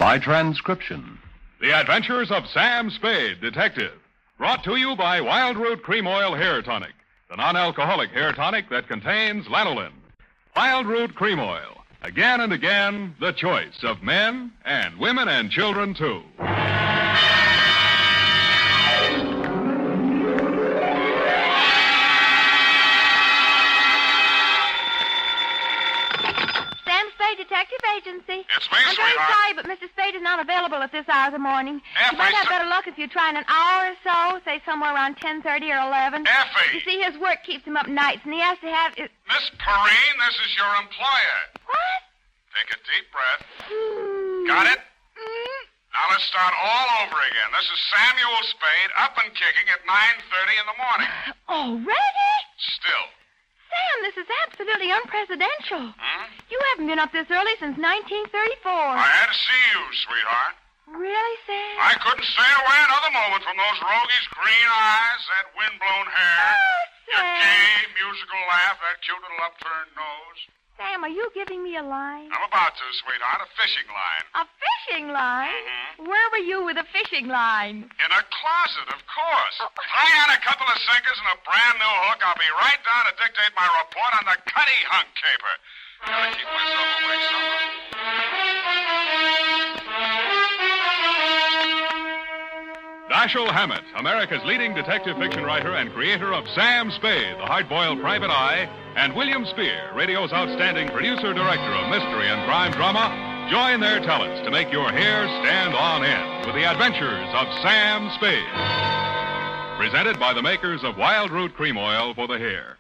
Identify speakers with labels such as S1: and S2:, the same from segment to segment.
S1: by transcription.
S2: The Adventures of Sam Spade, Detective. Brought to you by Wild Root Cream Oil Hair Tonic, the non-alcoholic hair tonic that contains lanolin. Wild Root Cream Oil. Again and again, the choice of men and women and children, too.
S3: Detective Agency.
S4: It's me,
S3: I'm very sorry, but Mr. Spade is not available at this hour of the morning.
S4: Effie,
S3: you might have better luck if you try in an hour or so, say somewhere around 10:30 or 11.
S4: Effie!
S3: You see, his work keeps him up nights, and he has to have...
S4: Miss Perrine, this is your employer.
S3: What?
S4: Take a deep breath. Got it? Now let's start all over again. This is Samuel Spade, up and kicking at 9:30 in the morning.
S3: Already?
S4: Still.
S3: Sam, this is absolutely unprecedented. You haven't been up this early since 1934.
S4: I had to see you, sweetheart.
S3: Really, Sam?
S4: I couldn't stay away another moment from those roguish green eyes, that windblown hair, your
S3: Sam.
S4: gay musical laugh, that cute little upturned nose.
S3: Sam, are you giving me a line?
S4: I'm about to, sweetheart, a fishing line.
S3: A fishing line? Where were you with a fishing line?
S4: In a closet, of course.
S3: Oh.
S4: Hang on a couple of sinkers and a brand new hook. I'll be right down to dictate my report on the Cuttyhunk Caper. Gotta keep myself awake somehow.
S2: Dashiell Hammett, America's leading detective fiction writer and creator of Sam Spade, the hard-boiled private eye, and William Spear, radio's outstanding producer-director of mystery and crime drama, join their talents to make your hair stand on end with the adventures of Sam Spade. Presented by the makers of Wild Root Cream Oil for the hair.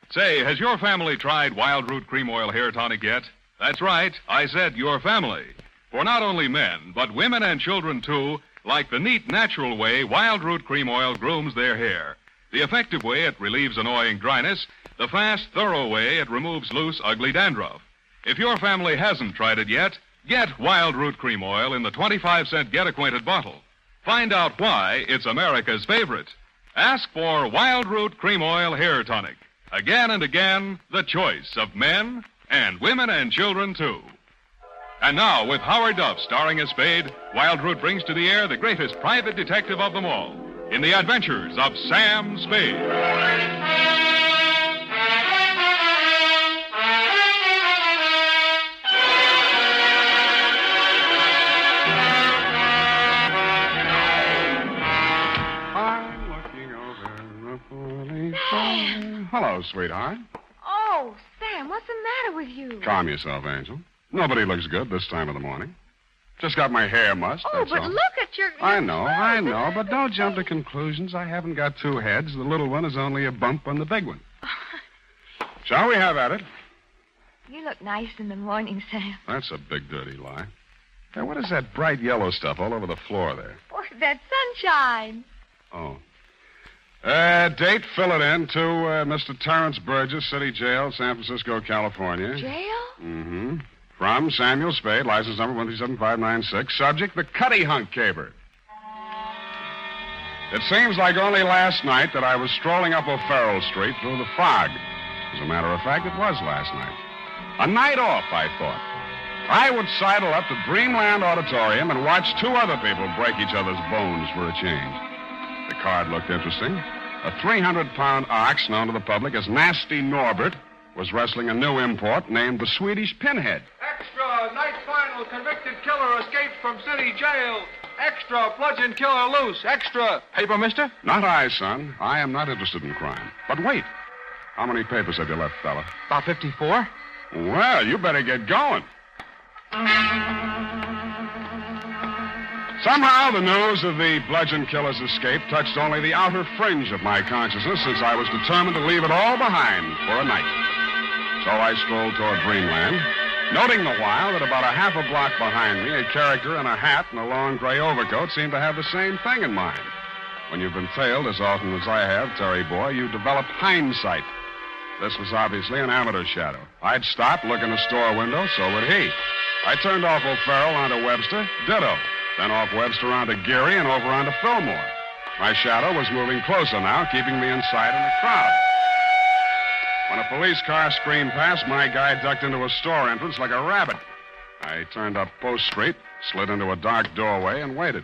S2: Say, has your family tried Wild Root Cream Oil Hair Tonic yet? That's right, I said your family. For not only men, but women and children, too, like the neat, natural way Wild Root Cream Oil grooms their hair. The effective way it relieves annoying dryness. The fast, thorough way it removes loose, ugly dandruff. If your family hasn't tried it yet, get Wild Root Cream Oil in the 25-cent get-acquainted bottle. Find out why it's America's favorite. Ask for Wild Root Cream Oil Hair Tonic. Again and again, the choice of men and women and children, too. And now, with Howard Duff starring as Spade, Wild Root brings to the air the greatest private detective of them all in the adventures of Sam Spade.
S4: I'm looking over the fully. Hello, sweetheart.
S3: Oh, Sam, what's the matter with you?
S4: Calm yourself, Angel. Nobody looks good this time of the morning. Just got my hair mussed,
S3: Oh,
S4: that's
S3: but
S4: all.
S3: look at your...
S4: I know, but don't jump to conclusions. I haven't got two heads. The little one is only a bump on the big one. Shall we have at it?
S3: You look nice in the morning, Sam.
S4: That's a big, dirty lie. Hey, what is that bright yellow stuff all over the floor there?
S3: Oh, that sunshine.
S4: Oh. Date, fill it in to Mr. Terrence Burgess, City Jail, San Francisco, California.
S3: Jail?
S4: Mm-hmm. From Samuel Spade, license number 137596. Subject, the Cuttyhunk Caper. It seems like only last night that I was strolling up O'Farrell Street through the fog. As a matter of fact, it was last night. A night off, I thought. I would sidle up to Dreamland Auditorium and watch two other people break each other's bones for a change. The card looked interesting. A 300-pound ox known to the public as Nasty Norbert was wrestling a new import named the Swedish Pinhead.
S5: Extra! Night final. Convicted killer escapes from city jail. Extra! Bludgeon killer loose. Extra! Paper, mister?
S4: Not I, son. I am not interested in crime. But wait. How many papers have you left, fella?
S5: About 54.
S4: Well, you better get going. Somehow the news of the bludgeon killer's escape touched only the outer fringe of my consciousness, since I was determined to leave it all behind for a night. So I strolled toward Dreamland, noting the while that about a half a block behind me, a character in a hat and a long gray overcoat seemed to have the same thing in mind. When you've been tailed as often as I have, Terry boy, you develop hindsight. This was obviously an amateur shadow. I'd stop, look in the store window, so would he. I turned off O'Farrell onto Webster, ditto. Then off Webster onto Geary and over onto Fillmore. My shadow was moving closer now, keeping me in sight in the crowd. When a police car screamed past, my guy ducked into a store entrance like a rabbit. I turned up Post Street, slid into a dark doorway, and waited.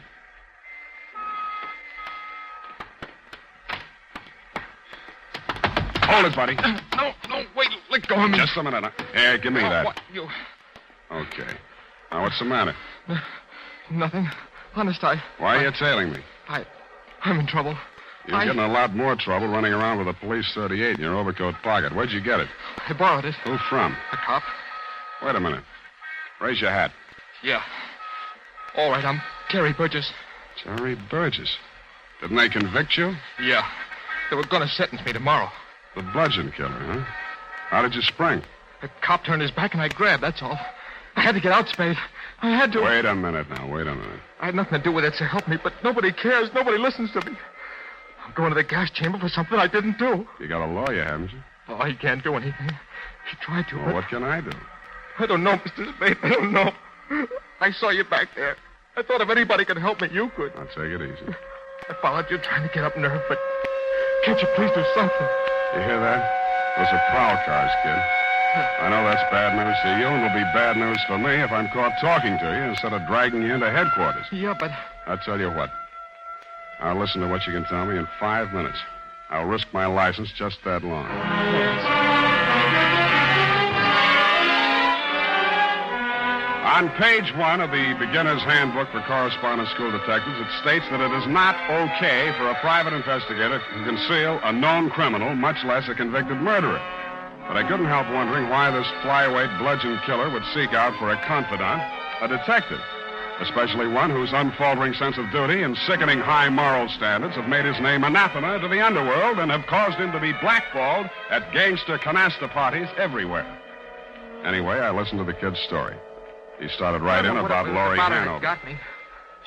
S4: Hold it, buddy.
S5: No, wait. Let go of me.
S4: Just a minute. Here, give me that.
S5: What? You...
S4: Okay. Now, what's the matter?
S5: Nothing. Honest,
S4: Why are you tailing me?
S5: I'm in trouble.
S4: You're getting a lot more trouble running around with a police 38 in your overcoat pocket. Where'd you get it?
S5: I borrowed it.
S4: Who from?
S5: A cop.
S4: Wait a minute. Raise your hat.
S5: Yeah. All right, I'm Terry Burgess.
S4: Terry Burgess. Didn't they convict you?
S5: Yeah. They were going to sentence me tomorrow.
S4: The bludgeon killer, huh? How did you spring?
S5: The cop turned his back and I grabbed, that's all. I had to get out, Spade. I had to.
S4: Wait a minute now. Wait a minute.
S5: I had nothing to do with it, so help me, but nobody cares. Nobody listens to me. I'm going to the gas chamber for something I didn't do.
S4: You got a lawyer, haven't you?
S5: Oh, he can't do anything. He tried to,
S4: Well,
S5: but...
S4: what can I do?
S5: I don't know, Mr. Spade. I don't know. I saw you back there. I thought if anybody could help me, you could.
S4: I'll take it easy.
S5: I followed you trying to get up nerve, but can't you please do something?
S4: You hear that? Those are prowl cars, kid. I know that's bad news to you, and will be bad news for me if I'm caught talking to you instead of dragging you into headquarters.
S5: Yeah, but...
S4: I'll tell you what. I'll listen to what you can tell me in 5 minutes. I'll risk my license just that long. On page 1 of the Beginner's Handbook for Correspondence School Detectives, it states that it is not okay for a private investigator to conceal a known criminal, much less a convicted murderer. But I couldn't help wondering why this flyweight bludgeon killer would seek out for a confidant, a detective, especially one whose unfaltering sense of duty and sickening high moral standards have made his name anathema to the underworld and have caused him to be blackballed at gangster canasta parties everywhere. Anyway, I listened to the kid's story. He started right in about Laurie Hanover.
S5: Got me.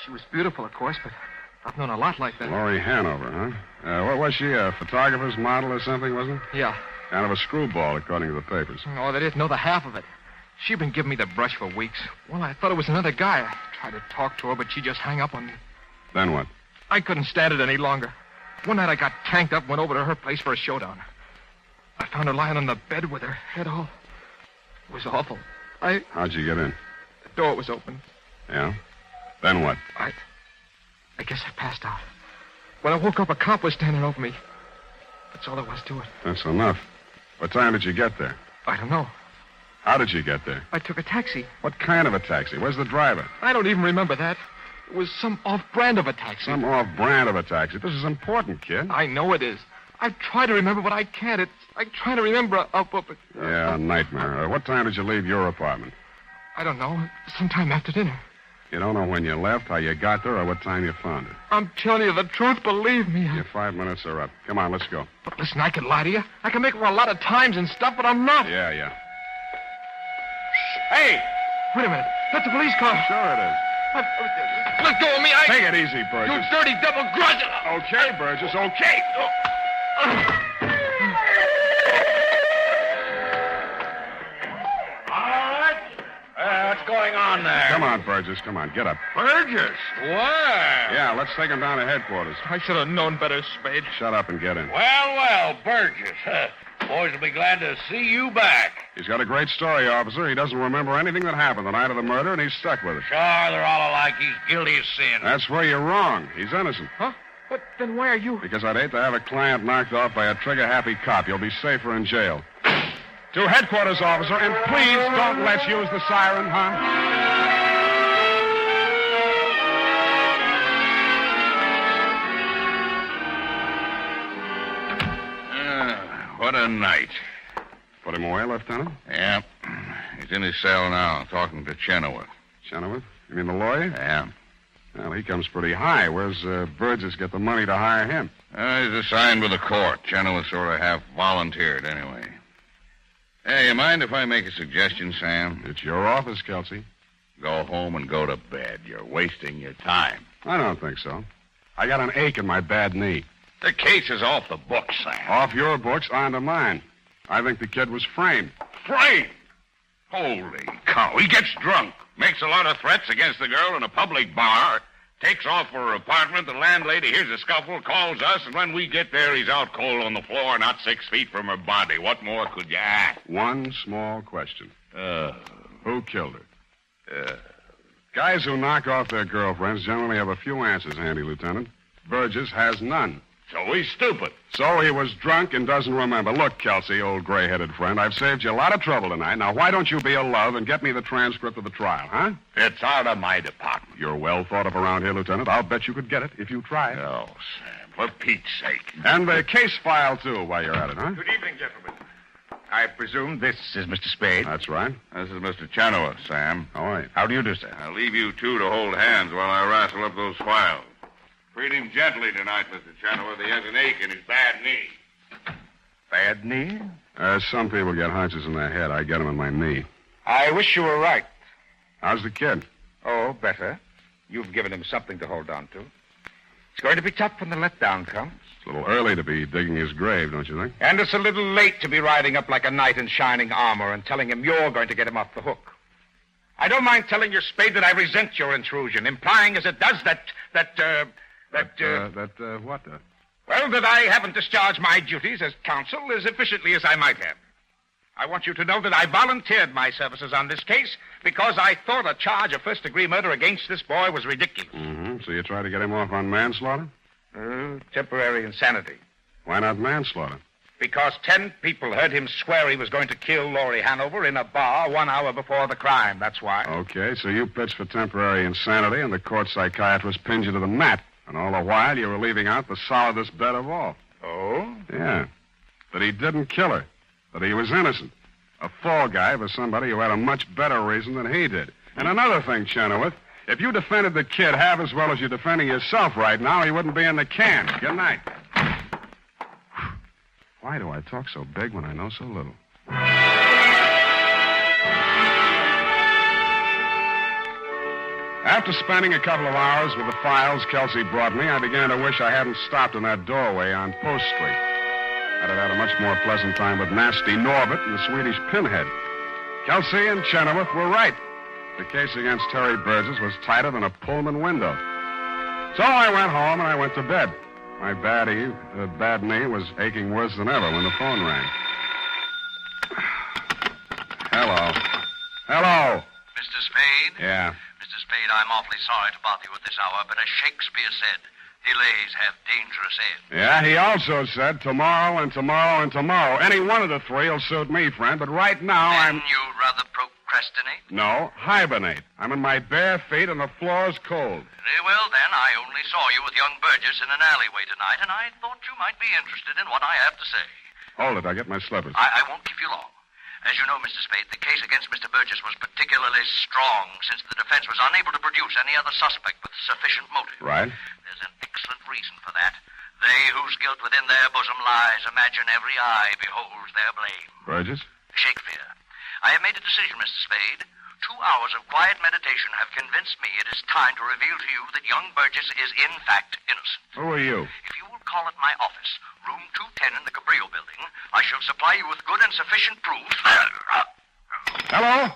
S5: She was beautiful, of course, but I've known a lot like that.
S4: Laurie Hanover, huh? What was she, a photographer's model or something, wasn't it?
S5: Yeah.
S4: Kind of a screwball, according to the papers.
S5: Oh, they didn't know the half of it. She'd been giving me the brush for weeks. Well, I thought it was another guy. I tried to talk to her, but she just hung up on me.
S4: Then what?
S5: I couldn't stand it any longer. One night I got tanked up and went over to her place for a showdown. I found her lying on the bed with her head all... It was awful.
S4: How'd you get in?
S5: The door was open.
S4: Yeah? Then what?
S5: I guess I passed out. When I woke up, a cop was standing over me. That's all there was to it.
S4: That's enough. What time did you get there?
S5: I don't know.
S4: How did you get there?
S5: I took a taxi.
S4: What kind of a taxi? Where's the driver?
S5: I don't even remember that. It was some off-brand of a taxi.
S4: Some off-brand of a taxi. This is important, kid.
S5: I know it is. I try to remember, but I can't. It's like trying to remember
S4: Yeah, a nightmare. What time did you leave your apartment?
S5: I don't know. Sometime after dinner.
S4: You don't know when you left, how you got there, or what time you found it.
S5: I'm telling you the truth. Believe me.
S4: Your 5 minutes are up. Come on, let's go.
S5: But listen, I can lie to you. I can make it for a lot of times and stuff, but I'm not.
S4: Yeah.
S5: Hey! Wait a minute. That's a police car.
S4: Sure it is.
S5: Let go of me.
S4: Take it easy, Burgess.
S5: You dirty double grudge.
S4: Okay, Burgess, okay.
S1: What's going on there?
S4: Come on, Burgess, come on. Get up.
S1: Burgess? Where?
S4: Yeah, let's take him down to headquarters.
S5: I should have known better, Spade.
S4: Shut up and get in.
S1: Well, Burgess. Boys will be glad to see you back.
S4: He's got a great story, officer. He doesn't remember anything that happened the night of the murder, and he's stuck with it.
S1: Sure, they're all alike. He's guilty as sin.
S4: That's where you're wrong. He's innocent.
S5: Huh? But then why are you...
S4: Because I'd hate to have a client knocked off by a trigger-happy cop. You'll be safer in jail. To headquarters, officer, and please don't let's use the siren, huh?
S1: What a night.
S4: Put him away, Lieutenant?
S1: Yeah. He's in his cell now, talking to Chenoweth.
S4: Chenoweth? You mean the lawyer?
S1: Yeah.
S4: Well, he comes pretty high. Where's Burgess get the money to hire him?
S1: He's assigned with the court. Chenoweth sort of half volunteered anyway. Hey, you mind if I make a suggestion, Sam?
S4: It's your office, Kelsey.
S1: Go home and go to bed. You're wasting your time.
S4: I don't think so. I got an ache in my bad knee.
S1: The case is off the books, Sam.
S4: Off your books, onto mine. I think the kid was framed.
S1: Framed? Holy cow. He gets drunk, makes a lot of threats against the girl in a public bar, takes off for her apartment. The landlady hears a scuffle, calls us, and when we get there, he's out cold on the floor, not 6 feet from her body. What more could you ask?
S4: One small question. Who killed her? Guys who knock off their girlfriends generally have a few answers handy, Lieutenant. Burgess has none.
S1: So he's stupid.
S4: So he was drunk and doesn't remember. Look, Kelsey, old gray-headed friend, I've saved you a lot of trouble tonight. Now, why don't you be a love and get me the transcript of the trial, huh?
S1: It's out of my department.
S4: You're well thought of around here, Lieutenant. I'll bet you could get it if you tried.
S1: Oh, Sam, for Pete's sake.
S4: And the case file, too, while you're at it, huh?
S6: Good evening, gentlemen. I presume this is Mr. Spade.
S4: That's right.
S1: This is Mr. Chenoweth, Sam.
S4: All right.
S6: How do you do, sir?
S1: I'll leave you two to hold hands while I wrestle up those files. Treat him gently tonight, Mr. Chenoweth. He has an ache in his bad knee.
S6: Bad knee?
S4: Some people get hunches in their head. I get them in my knee.
S6: I wish you were right.
S4: How's the kid?
S6: Oh, better. You've given him something to hold on to. It's going to be tough when the letdown comes.
S4: It's a little early to be digging his grave, don't you think?
S6: And it's a little late to be riding up like a knight in shining armor and telling him you're going to get him off the hook. I don't mind telling your Spade that I resent your intrusion, implying as it does that I haven't discharged my duties as counsel as efficiently as I might have. I want you to know that I volunteered my services on this case because I thought a charge of first-degree murder against this boy was ridiculous.
S4: Mm-hmm. So you tried to get him off on manslaughter?
S6: Temporary insanity.
S4: Why not manslaughter?
S6: Because 10 people heard him swear he was going to kill Laurie Hanover in a bar 1 hour before the crime. That's why.
S4: Okay, so you pitched for temporary insanity, and the court psychiatrist pinned you to the mat. And all the while, you were leaving out the solidest bet of all.
S6: Oh?
S4: Yeah. That he didn't kill her. That he was innocent. A fall guy for somebody who had a much better reason than he did. And another thing, Chenoweth, if you defended the kid half as well as you're defending yourself right now, he wouldn't be in the can. Good night. Why do I talk so big when I know so little? After spending a couple of hours with the files Kelsey brought me, I began to wish I hadn't stopped in that doorway on Post Street. I'd have had a much more pleasant time with nasty Norbert and the Swedish Pinhead. Kelsey and Chenoweth were right. The case against Terry Burgess was tighter than a Pullman window. So I went home and I went to bed. My bad knee was aching worse than ever when the phone rang. Hello. Hello.
S7: Mr. Spade?
S4: Yeah.
S7: Mr. Spade, I'm awfully sorry to bother you at this hour, but as Shakespeare said, delays have dangerous ends.
S4: Yeah, he also said tomorrow and tomorrow and tomorrow. Any one of the three will suit me, friend, but right now
S7: Then you'd rather procrastinate?
S4: No, hibernate. I'm in my bare feet and the floor's cold.
S7: Very well, then. I only saw you with young Burgess in an alleyway tonight, and I thought you might be interested in what I have to say.
S4: Hold it, I'll get my slippers.
S7: I won't keep you long. As you know, Mr. Spade, the case against Mr. Burgess was particularly strong since the defense was unable to produce any other suspect with sufficient motive.
S4: Right.
S7: There's an excellent reason for that. They whose guilt within their bosom lies imagine every eye beholds their blame.
S4: Burgess?
S7: Shakespeare. I have made a decision, Mr. Spade. 2 hours of quiet meditation have convinced me it is time to reveal to you that young Burgess is in fact innocent.
S4: Who are you?
S7: If you will call at my office, room 210 in the Cabrillo building, I shall supply you with good and sufficient proof.
S4: Hello?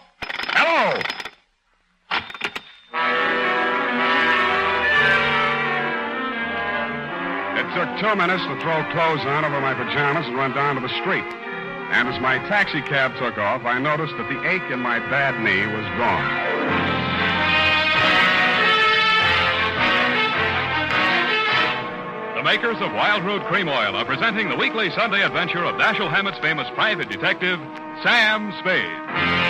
S4: Hello? It took 2 minutes to throw clothes on over my pajamas and run down to the street. And as my taxi cab took off, I noticed that the ache in my bad knee was gone.
S2: The makers of Wild Root Cream Oil are presenting the weekly Sunday adventure of Dashiell Hammett's famous private detective, Sam Spade.